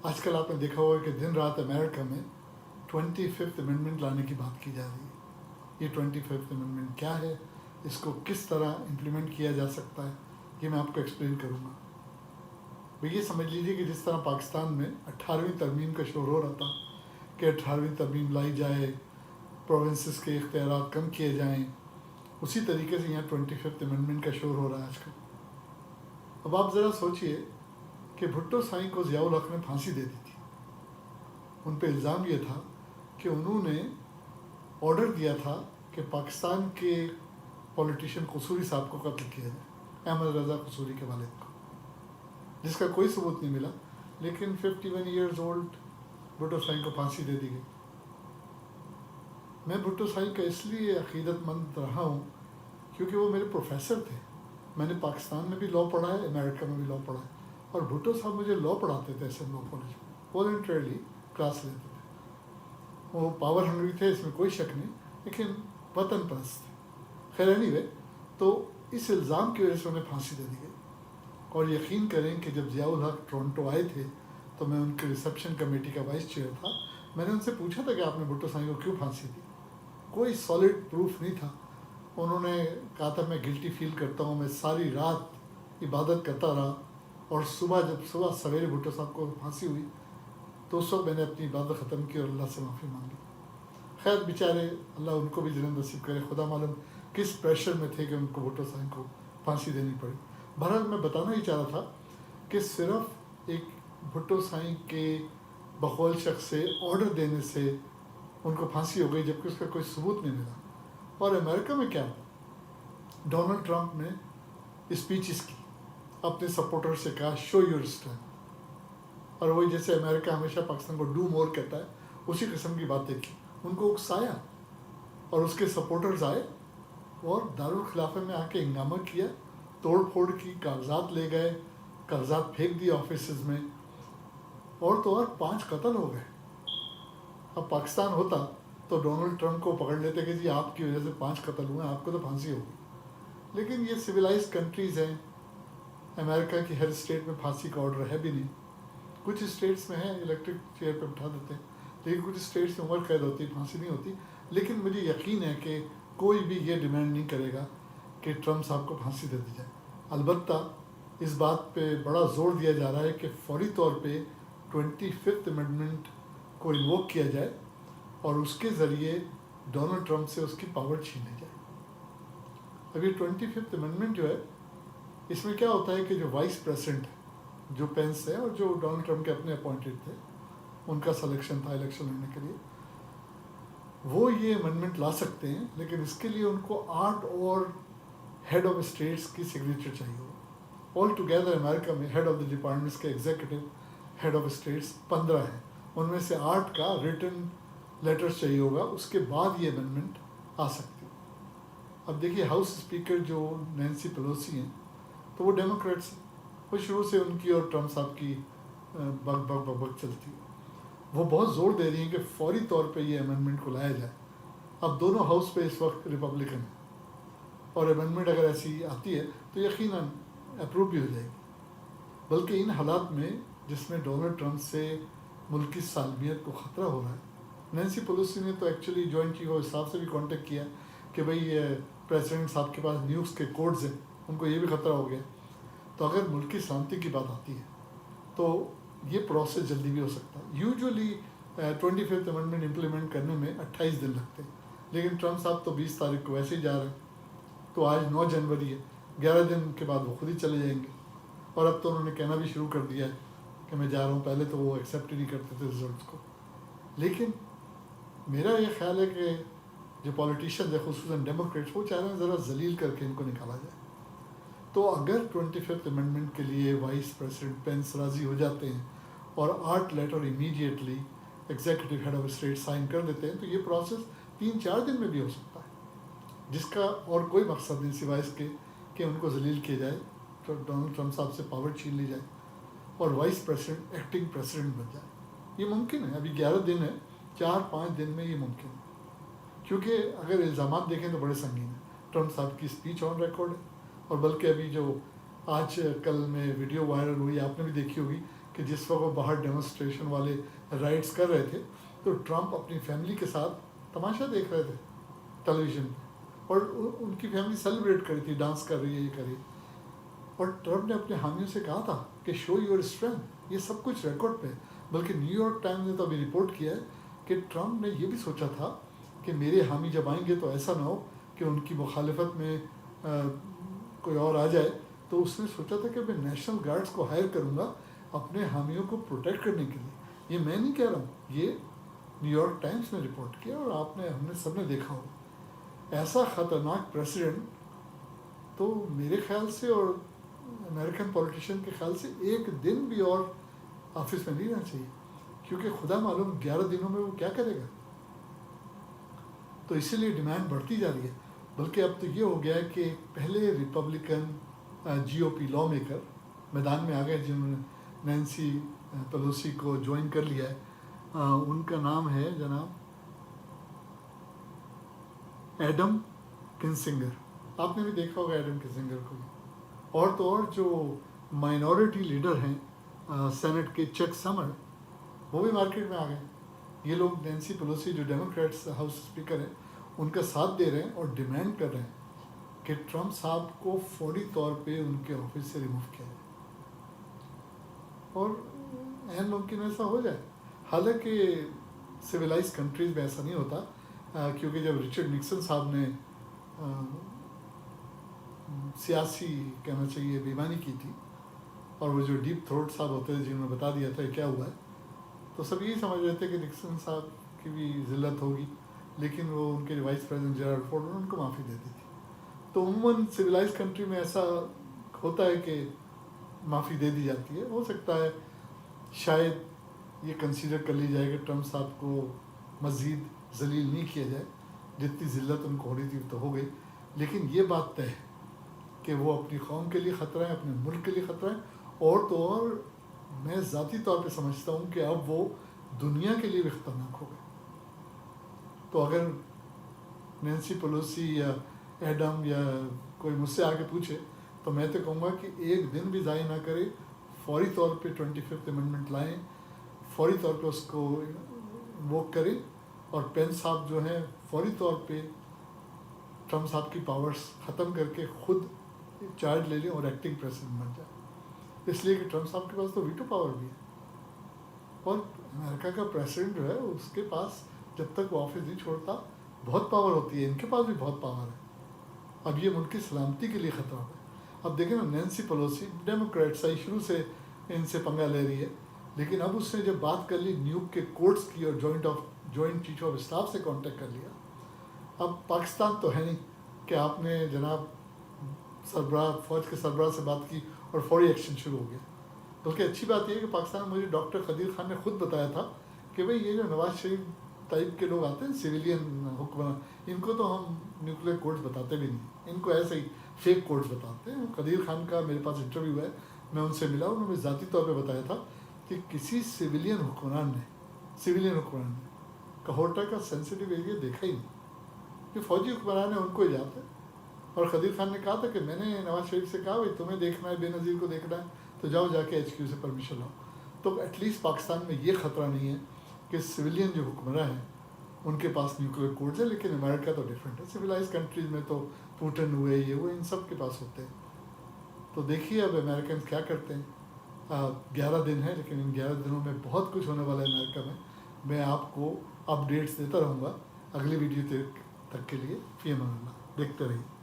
آج کل آپ نے دیکھا ہوگا کہ دن رات امریکہ میں 25th امینڈمنٹ لانے کی بات کی جا رہی ہے. یہ 25th امینڈمنٹ کیا ہے, اس کو کس طرح امپلیمنٹ کیا جا سکتا ہے, یہ میں آپ کو ایکسپلین کروں گا. بھئی یہ سمجھ لیجیے کہ جس طرح پاکستان میں 18ویں ترمیم کا شور ہو رہا تھا کہ 18ویں ترمیم لائی جائے, پروونسز کے اختیارات کم کیے جائیں, اسی طریقے سے یہاں 25th امینڈمنٹ کا شور ہو رہا ہے آج کل. اب آپ ذرا سوچئے کہ بھٹو سائیں کو ضیاء الحق نے پھانسی دے دی تھی. ان پہ الزام یہ تھا کہ انہوں نے آرڈر دیا تھا کہ پاکستان کے پولیٹیشین قصوری صاحب کو قتل کیا جائے, احمد رضا قصوری کے والد کو, جس کا کوئی ثبوت نہیں ملا, لیکن 51 ایئرز اولڈ بھٹو سائیں کو پھانسی دے دی گئی. میں بھٹو سائیں کا اس لیے عقیدت مند رہا ہوں کیونکہ وہ میرے پروفیسر تھے. میں نے پاکستان میں بھی لاء پڑھا ہے, امریکہ میں بھی لاء پڑھا ہے, اور بھٹو صاحب مجھے لاء پڑھاتے تھے ایس ایم لاء کالج میں, والنٹریلی کلاس لیتے تھے. وہ پاور ہنگری تھے, اس میں کوئی شک نہیں, لیکن وطن پرست تھے. خیر اینی وے, تو اس الزام کی وجہ سے انہیں پھانسی دے دی گئی. اور یقین کریں کہ جب ضیاء الحق ٹورنٹو آئے تھے تو میں ان کے ریسیپشن کمیٹی کا وائس چیئر تھا. میں نے ان سے پوچھا تھا کہ آپ نے بھٹو سائیں کو کیوں پھانسی دی. کوئی سالڈ پروف نہیں تھا. انہوں نے کہا تھا میں گلٹی فیل کرتا ہوں, میں ساری رات عبادت کرتا رہا, اور جب صبح سویرے بھٹو صاحب کو پھانسی ہوئی تو اس وقت میں نے اپنی عبادت ختم کی اور اللہ سے معافی مانگی. خیر بیچارے, اللہ ان کو بھی جنت نصیب کرے, خدا معلوم کس پریشر میں تھے کہ ان کو بھٹو سائیں کو پھانسی دینی پڑی. بہرحال میں بتانا ہی چاہ رہا تھا کہ صرف ایک بھٹو سائیں کے بقول شخص سے آرڈر دینے سے ان کو پھانسی ہو گئی, جبکہ اس کا کوئی ثبوت نہیں ملا. اور امریکہ میں کیا, ڈونلڈ ٹرمپ نے اسپیچز کی, اپنے سپورٹر سے کہا شو یور اسٹرینتھ, اور وہی جیسے امریکہ ہمیشہ پاکستان کو ڈو مور کہتا ہے, اسی قسم کی باتیں کی. ان کو اکسایا, اور اس کے سپورٹرز آئے اور دارالخلافہ میں آ کے ہنگامہ کیا, توڑ پھوڑ کی, کاغذات لے گئے, کاغذات پھینک دیے آفیسز میں, اور تو اور 5 قتل ہو گئے. اب پاکستان ہوتا تو ڈونلڈ ٹرمپ کو پکڑ لیتے کہ جی آپ کی وجہ سے 5 قتل ہوئے ہیں, آپ کو تو پھانسی ہوگی. لیکن یہ سویلائز کنٹریز ہیں, امریکہ کی ہر اسٹیٹ میں پھانسی کا آرڈر ہے بھی نہیں. کچھ اسٹیٹس میں ہیں, الیکٹرک چیئر پہ بٹھا دیتے ہیں, لیکن کچھ اسٹیٹس میں عمر قید ہوتی ہے, پھانسی نہیں ہوتی. لیکن مجھے یقین ہے کہ کوئی بھی یہ ڈیمانڈ نہیں کرے گا کہ ٹرمپ صاحب کو پھانسی دے دی جائے. البتہ اس بات پہ بڑا زور دیا جا رہا ہے کہ فوری طور پہ 25th امینڈمنٹ کو انووک کیا جائے اور اس کے ذریعے ڈونلڈ ٹرمپ سے اس کی پاور چھین لی جائے. اب یہ 25th امینڈمنٹ جو ہے, اس میں کیا ہوتا ہے کہ جو وائس پریزیڈنٹ ہے, جو پینس ہے, اور جو ڈونلڈ ٹرمپ کے اپنے اپوائنٹڈ تھے, ان کا سلیکشن تھا الیکشن لڑنے کے لیے, وہ یہ امینڈمنٹ لا سکتے ہیں. لیکن اس کے لیے ان کو 8 اور ہیڈ آف اسٹیٹس کی سگنیچر چاہیے ہو. آل ٹوگیدر امریکہ میں ہیڈ آف دی ڈپارٹمنٹس کے ایگزیکٹو ہیڈ آف اسٹیٹس 15 ہیں, ان میں سے 8 کا ریٹن لیٹر چاہیے ہوگا, اس کے بعد یہ امینڈمنٹ آ سکتی. اب دیکھیے ہاؤس اسپیکر جو نینسی پیلوسی ہیں, تو وہ ڈیموکریٹس ہیں, وہ شروع سے ان کی اور ٹرمپ صاحب کی بگ بگ بگ بگ چلتی ہے. وہ بہت زور دے رہی ہیں کہ فوری طور پہ یہ امینڈمنٹ کو لایا جائے. اب دونوں ہاؤس پہ اس وقت ریپبلکن ہیں, اور امینڈمنٹ اگر ایسی آتی ہے تو یقیناً اپروو بھی ہو جائے گی. بلکہ ان حالات میں جس میں ڈونلڈ ٹرمپ سے ملک کی سالمیت کو خطرہ ہو رہا ہے, نینسی پیلوسی نے تو actually joint chief of staff سے بھی کانٹیکٹ کیا کہ بھئی پریزیڈنٹ صاحب کے پاس نیوز کے کوڈز ہیں, ان کو یہ بھی خطرہ ہو گیا. تو اگر ملک کی سلامتی کی بات آتی ہے تو یہ پروسیس جلدی بھی ہو سکتا ہے. یوجولی 25th امینڈمنٹ امپلیمنٹ کرنے میں 28 دن لگتے ہیں, لیکن ٹرمپ صاحب تو 20 تاریخ کو ویسے ہی جا رہے ہیں, تو آج 9 جنوری ہے, 11 دن کے بعد وہ خود ہی چلے جائیں گے. اور اب تو انہوں نے کہنا بھی شروع کر دیا ہے کہ میں جا رہا ہوں. پہلے تو وہ ایکسیپٹ ہی نہیں کرتے تھے رزلٹس کو. لیکن میرا یہ خیال ہے کہ جو پولیٹیشینز ہیں, خصوصاً ڈیموکریٹس, وہ چاہ رہے ہیں ذرا ذلیل کر کے ان کو نکالا جائے. تو اگر 25th امینڈمنٹ کے لیے وائس پریزیڈنٹ پینس راضی ہو جاتے ہیں اور 8 letter immediately executive head of state sign کر دیتے ہیں, تو یہ پروسیس 3-4 دن میں بھی ہو سکتا ہے, جس کا اور کوئی مقصد نہیں سوائے اس کے کہ ان کو ذلیل کیا جائے, تو ڈونلڈ ٹرمپ صاحب سے پاور چھین لی جائے اور وائس پریزیڈنٹ ایکٹنگ پریزیڈنٹ بن جائے. یہ ممکن ہے, ابھی 11 دن ہے, 4-5 دن میں یہ ممکن ہے. کیونکہ اگر الزامات دیکھیں تو بڑے سنگین ہیں. ٹرمپ صاحب کی اسپیچ آن ریکارڈ ہے, اور بلکہ ابھی جو آج کل میں ویڈیو وائرل ہوئی, آپ نے بھی دیکھی ہوگی کہ کہ جس وقت وہ باہر ڈیمونسٹریشن والے رائٹس کر رہے تھے تو ٹرمپ اپنی فیملی کے ساتھ تماشا دیکھ رہے تھے ٹیلی ویژن پہ، اور ان کی فیملی سیلیبریٹ کر رہی تھی، ڈانس کر رہی ہے، یہ کر رہی ہے، اور ٹرمپ نے اپنے حامیوں سے کہا تھا کہ شو یور اسٹرینتھ، یہ سب کچھ ریکارڈ پہ، بلکہ نیو یارک ٹائمز نے تو ابھی رپورٹ کیا ہے کہ ٹرمپ نے یہ بھی سوچا تھا کہ میرے حامی جب آئیں گے تو ایسا نہ ہو کہ ان کی مخالفت میں کوئی اور آ جائے، تو اس نے سوچا تھا کہ میں نیشنل گارڈز کو ہائر کروں گا اپنے حامیوں کو پروٹیکٹ کرنے کے لیے۔ یہ میں نہیں کہہ رہا ہوں، یہ نیو یارک ٹائمز نے رپورٹ کیا اور ہم نے سب نے دیکھا ہو۔ ایسا خطرناک پریسیڈنٹ تو میرے خیال سے اور امریکن پولیٹیشین کے خیال سے ایک دن بھی اور آفس میں نہیں رہنا چاہیے، کیونکہ خدا معلوم 11 دنوں میں وہ کیا کرے گا۔ تو اسی لیے ڈیمانڈ بڑھتی جا رہی ہے، بلکہ اب تو یہ ہو گیا ہے کہ پہلے ریپبلکن جی او پی لا میکر میدان میں آ گئے جنہوں نے نینسی پیلوسی کو جوائن کر لیا ہے۔ ان کا نام ہے جناب ایڈم کنسنگر، آپ نے بھی دیکھا ہوگا ایڈم کنسنگر کو۔ اور تو اور جو مائنورٹی لیڈر ہیں سینٹ کے چیک سمر، وہ بھی مارکیٹ میں آ گئے۔ یہ لوگ نینسی پیلوسی جو ڈیموکریٹس ہاؤس اسپیکر ہیں ان کا ساتھ دے رہے ہیں اور ڈیمانڈ کر رہے ہیں کہ ٹرمپ صاحب کو فوری طور پہ ان کے آفس سے ریموو کیا جائے، اور عین ممکن ایسا ہو جائے۔ حالانکہ سویلائز کنٹریز میں ایسا نہیں ہوتا، کیونکہ جب رچرڈ نکسن صاحب نے سیاسی کہنا چاہیے بےایمانی کی تھی، اور وہ جو ڈیپ تھروٹ صاحب ہوتے تھے جنہوں نے بتا دیا تھا کیا ہوا ہے، تو سب یہی سمجھ رہے تھے کہ نکسن صاحب کی بھی ذلت ہوگی، لیکن وہ ان کے وائس پریزیڈنٹ جیرالڈ فورڈ نے ان کو معافی دے دی تھی۔ تو عموماً سویلائز کنٹری میں ایسا ہوتا ہے کہ معافی دے دی جاتی ہے۔ ہو سکتا ہے شاید یہ کنسیڈر کر لی جائے کہ ٹرمپ صاحب کو مزید ذلیل نہیں کیا جائے، جتنی ذلت ان کو ہو رہی تھی تو ہو گئی، لیکن یہ بات طے ہے کہ وہ اپنی قوم کے لیے خطرہ ہے، اپنے ملک کے لیے خطرہ ہے، اور تو اور میں ذاتی طور پہ سمجھتا ہوں کہ اب وہ دنیا کے لیے بھی خطرناک ہو گئے۔ تو اگر نینسی پیلوسی یا ایڈم یا کوئی مجھ سے آ کے پوچھے تو میں تو کہوں گا کہ ایک دن بھی ضائع نہ کرے، فوری طور پہ 25th امنڈمنٹ لائیں، فوری طور پہ اس کو انووک کریں، اور پین صاحب جو ہیں فوری طور پہ ٹرمپ صاحب کی پاورز ختم کر کے خود چارج لے لیں اور ایکٹنگ پریزیڈنٹ بن جائیں، اس لیے کہ ٹرمپ صاحب کے پاس تو ویٹو پاور بھی ہے، اور امریکہ کا پریزیڈنٹ جو ہے اس کے پاس جب تک وہ آفس نہیں چھوڑتا بہت پاور ہوتی ہے، ان کے پاس بھی بہت پاور ہے۔ اب یہ ملک کی سلامتی کے لیے خطرہ ہے۔ اب دیکھیں نا، نینسی پیلوسی ڈیموکریٹ صحیح شروع سے ان سے پنگا لے رہی ہے، لیکن اب اس نے جب بات کر لی نیوک کے کورٹس کی اور جوائنٹ چیف آف اسٹاف سے کانٹیکٹ کر لیا، اب پاکستان تو ہے نہیں کہ آپ نے جناب سربراہ فوج کے سربراہ سے بات کی اور فوری ایکشن شروع ہو گیا۔ بلکہ اچھی بات یہ ہے کہ پاکستان میں مجھے ڈاکٹر قدیر خان نے خود بتایا تھا کہ بھئی یہ جو نواز شریف ٹائپ کے لوگ آتے ہیں سویلین حکمران، ان کو تو ہم نیوکلیر کوڈز بتاتے بھی نہیں، ان کو ایسے ہی فیک کوڈز بتاتے ہیں۔ قدیر خان کا میرے پاس انٹرویو ہے، میں ان سے ملا، انہوں نے ذاتی طور پہ بتایا تھا کہ کسی سویلین حکمران نے کہوٹا کا سینسٹیو ایریا دیکھا ہی نہیں، جو فوجی حکمران ہیں ان کو ہی جاتا ہے۔ اور قدیر خان نے کہا تھا کہ میں نے نواز شریف سے کہا بھائی تمہیں دیکھنا ہے، بے نظیر کو دیکھنا ہے تو جاؤ جا کے ایچ کیو سے پرمیشن لاؤ۔ تو ایٹ لیسٹ پاکستان میں یہ خطرہ نہیں ہے کہ سویلین جو حکمراں ہیں ان کے پاس نیوکلیر کوڈز ہے، لیکن امریکہ تو ڈیفرنٹ ہے، سویلائز کنٹریز میں تو پوٹن ہوئے یہ وہ ان سب کے پاس ہوتے ہیں۔ تو دیکھیے اب امریکنز کیا کرتے ہیں۔ 11 دن ہیں، لیکن ان 11 دنوں میں بہت کچھ ہونے والا ہے امریکہ میں۔ میں آپ کو اپڈیٹس دیتا رہوں گا اگلی ویڈیو تک کے لیے۔ فی امان اللہ، دیکھتے رہیے۔